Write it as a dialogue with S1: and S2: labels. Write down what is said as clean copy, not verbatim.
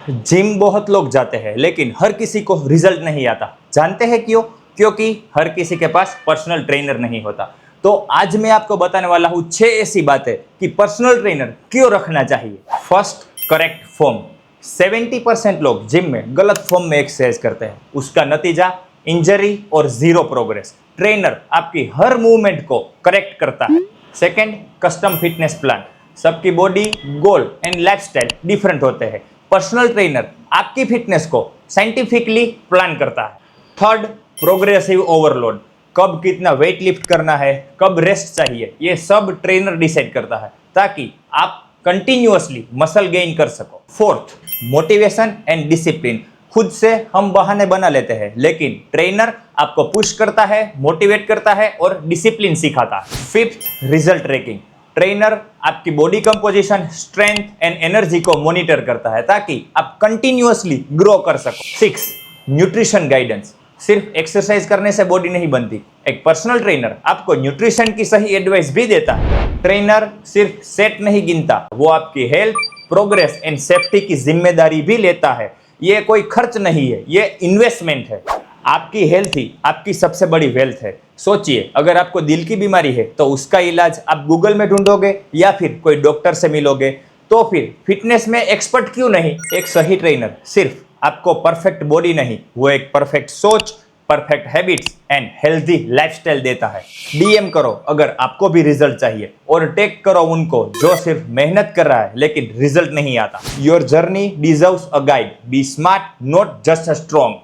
S1: Gym बहुत लोग जाते हैं लेकिन हर किसी को रिजल्ट नहीं आता। जानते हैं क्यों? क्योंकि हर किसी के पास पर्सनल ट्रेनर नहीं होता। तो आज मैं आपको बताने वाला हूँ 6 ऐसी बातें कि पर्सनल ट्रेनर क्यों रखना चाहिए। First, correct form. 70% लोग जिम में गलत फॉर्म में एक्सरसाइज करते हैं। उसका नतीजा इंजरी और जीरो प्रोग्रेस। ट्रेनर आपकी हर मूवमेंट को करेक्ट करता है। Second, custom fitness plan. सबकी body, goal and lifestyle different होते हैं। पर्सनल ट्रेनर आपकी फिटनेस को साइंटिफिकली प्लान करता है। Third, progressive overload. कब कितना वेट लिफ्ट करना है, कब रेस्ट चाहिए, ये सब ट्रेनर डिसाइड करता है ताकि आप कंटिन्यूअसली मसल गेन कर सको। Fourth, motivation and discipline. खुद से हम बहाने बना लेते हैं लेकिन ट्रेनर आपको पुश करता है, मोटिवेट करता है और डिसिप्लिन सिखाता है। Fifth, result tracking. ट्रेनर आपकी body composition, strength and energy को मॉनिटर करता है ताकि आप कंटिन्यूअसली ग्रो कर सको। Six, nutrition guidance. सिर्फ एक्सरसाइज करने से बॉडी नहीं बनती, एक पर्सनल ट्रेनर आपको न्यूट्रिशन की सही एडवाइस भी देता है। ट्रेनर सिर्फ सेट नहीं गिनता, वो आपकी हेल्थ, प्रोग्रेस एंड सेफ्टी की जिम्मेदारी भी लेता है। ये कोई खर्च नहीं है, ये इन्वेस्टमेंट है। आपकी हेल्थ ही आपकी सबसे बड़ी वेल्थ है। सोचिए, अगर आपको दिल की बीमारी है तो उसका इलाज आप गूगल में ढूंढोगे या फिर कोई डॉक्टर से मिलोगे। तो फिर फिटनेस में एक्सपर्ट क्यों नहीं? एक सही ट्रेनर सिर्फ आपको परफेक्ट बॉडी नहीं, वो एक परफेक्ट सोच, perfect habits and healthy lifestyle देता है। डीएम करो अगर आपको भी रिजल्ट चाहिए और टेक करो उनको जो सिर्फ मेहनत कर रहा है लेकिन रिजल्ट नहीं आता। Your journey deserves a guide. Be smart, not just a strong.